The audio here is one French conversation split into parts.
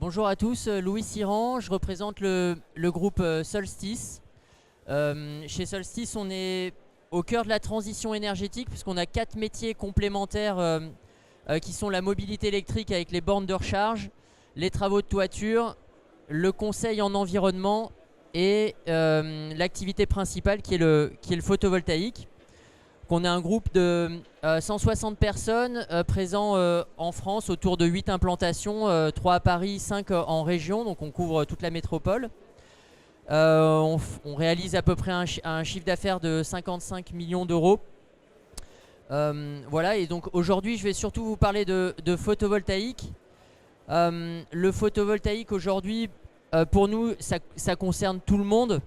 Bonjour à tous, Louis Siran, je représente le groupe Solstice. Chez Solstice, on est au cœur de la transition énergétique puisqu'on a 4 métiers complémentaires qui sont la mobilité électrique avec les bornes de recharge, les travaux de toiture, le conseil en environnement et l'activité principale qui est le photovoltaïque. On a un groupe de 160 personnes présents en France, autour de 8 implantations, 3 à Paris, 5 en région, donc on couvre toute la métropole. On réalise à peu près un chiffre d'affaires de 55 millions d'euros. Voilà, et donc aujourd'hui je vais surtout vous parler de photovoltaïque. Le photovoltaïque aujourd'hui, pour nous, ça concerne tout le monde.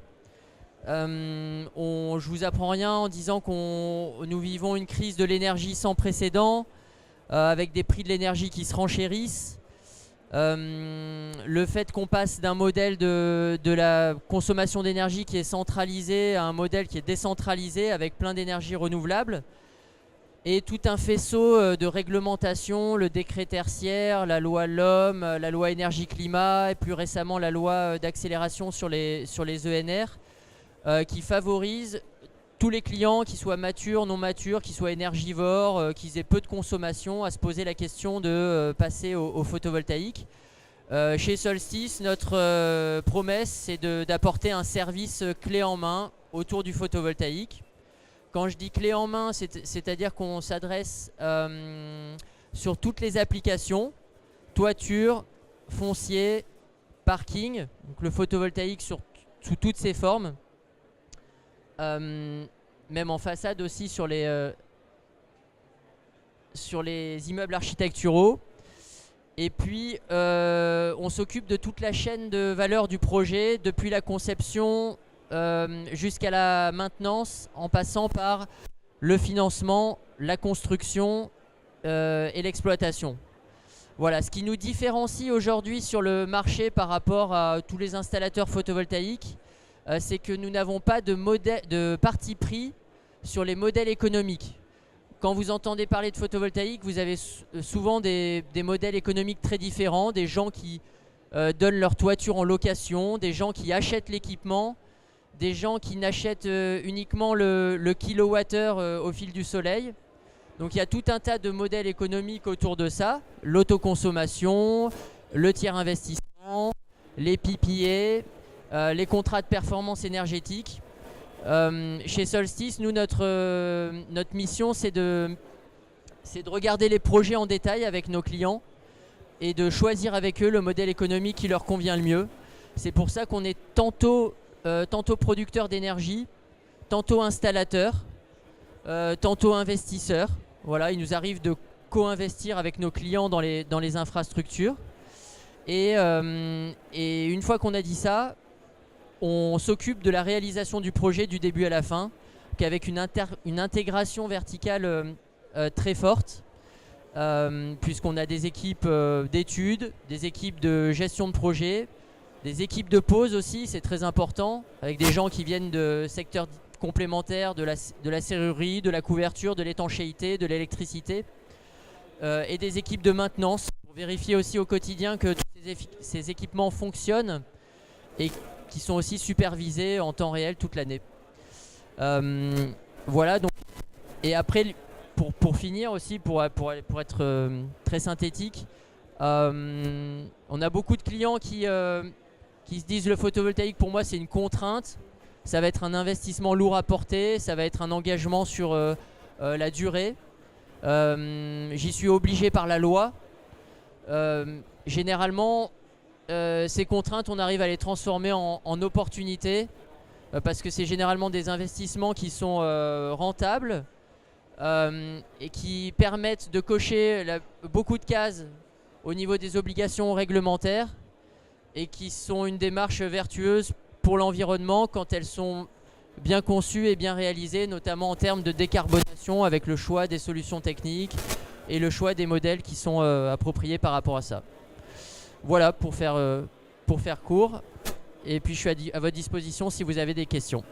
Je vous apprends rien en disant que nous vivons une crise de l'énergie sans précédent, avec des prix de l'énergie qui se renchérissent. Le fait qu'on passe d'un modèle de la consommation d'énergie qui est centralisé à un modèle qui est décentralisé avec plein d'énergies renouvelables, et tout un faisceau de réglementation, le décret tertiaire, la loi LOM, la loi énergie-climat et plus récemment la loi d'accélération sur les ENR, qui favorise tous les clients, qu'ils soient matures, non matures, qu'ils soient énergivores, qu'ils aient peu de consommation, à se poser la question de passer au photovoltaïque. Chez Solstice, notre promesse, c'est d'apporter un service clé en main autour du photovoltaïque. Quand je dis clé en main, c'est-à-dire qu'on s'adresse sur toutes les applications, toiture, foncier, parking, donc le photovoltaïque sous toutes ses formes. Même en façade aussi sur les immeubles architecturaux. Et puis on s'occupe de toute la chaîne de valeur du projet, depuis la conception jusqu'à la maintenance, en passant par le financement, la construction et l'exploitation. Voilà, ce qui nous différencie aujourd'hui sur le marché par rapport à tous les installateurs photovoltaïques, c'est que nous n'avons pas de parti pris sur les modèles économiques. Quand vous entendez parler de photovoltaïque, vous avez souvent des modèles économiques très différents, des gens qui donnent leur toiture en location, des gens qui achètent l'équipement, des gens qui n'achètent uniquement le kilowattheure au fil du soleil. Donc il y a tout un tas de modèles économiques autour de ça, l'autoconsommation, le tiers investissement, les PPA, les contrats de performance énergétique. Chez Solstice, nous, notre mission, c'est de regarder les projets en détail avec nos clients et de choisir avec eux le modèle économique qui leur convient le mieux. C'est pour ça qu'on est tantôt producteur d'énergie, tantôt installateur, tantôt investisseur. Voilà, il nous arrive de co-investir avec nos clients dans les infrastructures. Et une fois qu'on a dit ça, on s'occupe de la réalisation du projet du début à la fin, qu'avec une intégration verticale très forte, puisqu'on a des équipes d'études, des équipes de gestion de projet, des équipes de pose aussi, c'est très important, avec des gens qui viennent de secteurs complémentaires, de la serrurerie, de la couverture, de l'étanchéité, de l'électricité, et des équipes de maintenance pour vérifier aussi au quotidien que tous ces équipements fonctionnent et qui sont aussi supervisés en temps réel toute l'année. Voilà, donc, et après, pour finir aussi, pour être très synthétique, on a beaucoup de clients qui se disent le photovoltaïque pour moi c'est une contrainte, ça va être un investissement lourd à porter, ça va être un engagement sur la durée. J'y suis obligé par la loi. Généralement, ces contraintes, on arrive à les transformer en opportunités parce que c'est généralement des investissements qui sont rentables et qui permettent de cocher beaucoup de cases au niveau des obligations réglementaires et qui sont une démarche vertueuse pour l'environnement quand elles sont bien conçues et bien réalisées, notamment en termes de décarbonation avec le choix des solutions techniques et le choix des modèles qui sont appropriés par rapport à ça. Voilà, pour faire court. Et puis je suis à votre disposition si vous avez des questions.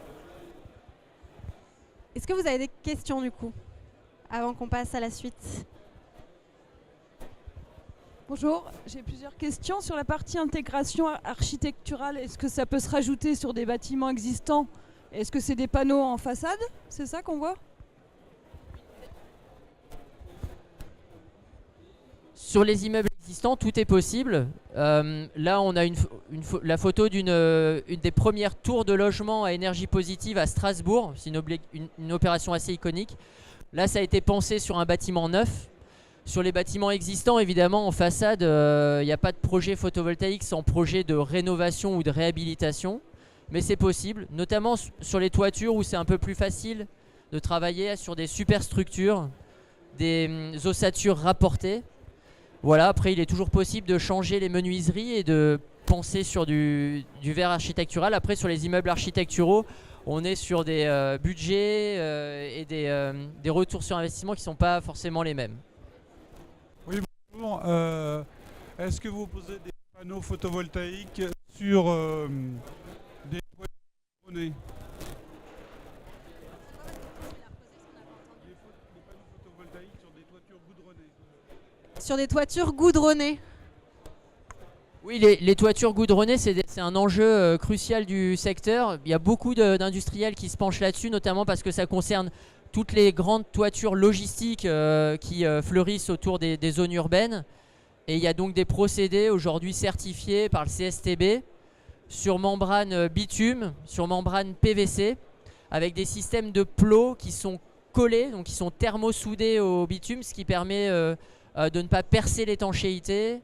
Est-ce que vous avez des questions du coup, avant qu'on passe à la suite? Bonjour, j'ai plusieurs questions sur la partie intégration architecturale. Est-ce que ça peut se rajouter sur des bâtiments existants? Est-ce que c'est des panneaux en façade? C'est ça qu'on voit? Sur les immeubles existants, tout est possible. Là, on a la photo une des premières tours de logement à énergie positive à Strasbourg. C'est une opération assez iconique. Là, ça a été pensé sur un bâtiment neuf. Sur les bâtiments existants, évidemment, en façade, il n'y a pas de projet photovoltaïque sans projet de rénovation ou de réhabilitation. Mais c'est possible, notamment sur les toitures où c'est un peu plus facile de travailler sur des superstructures, des ossatures rapportées. Voilà, après il est toujours possible de changer les menuiseries et de penser sur du verre architectural. Après sur les immeubles architecturaux, on est sur des budgets et des retours sur investissement qui ne sont pas forcément les mêmes. Oui, bonjour. Est-ce que vous posez des panneaux photovoltaïques sur des toitures goudronnées? Des panneaux photovoltaïques sur des toitures goudronnées. Sur des toitures goudronnées. Oui, les toitures goudronnées, c'est un enjeu crucial du secteur. Il y a beaucoup d'industriels qui se penchent là-dessus, notamment parce que ça concerne toutes les grandes toitures logistiques qui fleurissent autour des zones urbaines. Et il y a donc des procédés aujourd'hui certifiés par le CSTB sur membrane bitume, sur membrane PVC, avec des systèmes de plots qui sont collés, donc qui sont thermosoudés au bitume, ce qui permet de ne pas percer l'étanchéité,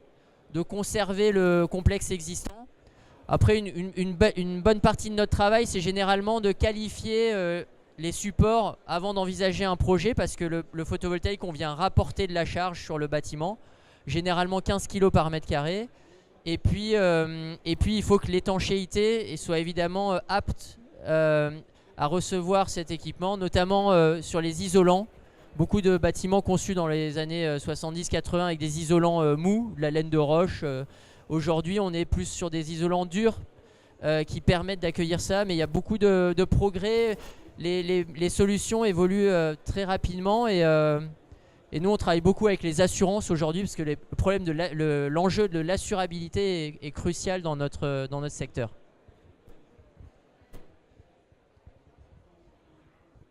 de conserver le complexe existant. Après, une bonne partie de notre travail, c'est généralement de qualifier les supports avant d'envisager un projet, parce que le photovoltaïque, on vient rapporter de la charge sur le bâtiment, généralement 15 kg par mètre carré. Et puis il faut que l'étanchéité soit évidemment apte à recevoir cet équipement, notamment sur les isolants. Beaucoup de bâtiments conçus dans les années 70-80 avec des isolants mous, de la laine de roche. Aujourd'hui, on est plus sur des isolants durs qui permettent d'accueillir ça, mais il y a beaucoup de progrès. Les solutions évoluent très rapidement et nous, on travaille beaucoup avec les assurances aujourd'hui parce que le problème de l'enjeu de l'assurabilité est crucial dans notre secteur.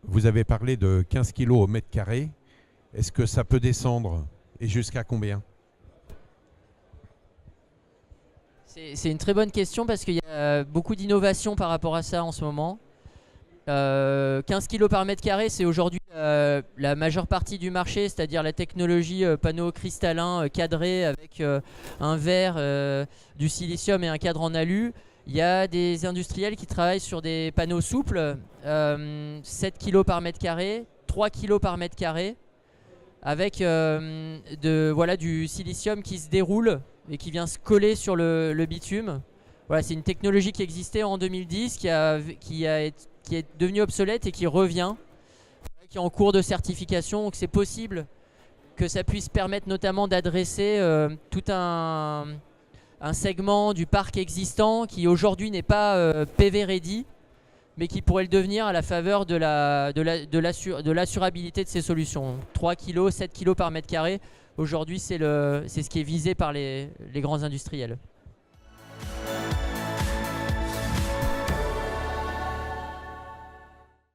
Vous avez parlé de 15 kg au mètre carré. Est-ce que ça peut descendre et jusqu'à combien? C'est une très bonne question parce qu'il y a beaucoup d'innovations par rapport à ça en ce moment. 15 kg par mètre carré, c'est aujourd'hui la majeure partie du marché, c'est-à-dire la technologie panneau cristallin cadré avec un verre, du silicium et un cadre en alu. Il y a des industriels qui travaillent sur des panneaux souples, 7 kg par mètre carré, 3 kg par mètre carré, avec du silicium qui se déroule et qui vient se coller sur le bitume. Voilà, c'est une technologie qui existait en 2010, qui est devenue obsolète et qui revient, qui est en cours de certification. Donc c'est possible que ça puisse permettre notamment d'adresser tout un segment du parc existant qui aujourd'hui n'est pas PV ready, mais qui pourrait le devenir à la faveur de l'assurabilité de ces solutions. 3 kg, 7 kg par mètre carré, aujourd'hui c'est ce qui est visé par les grands industriels.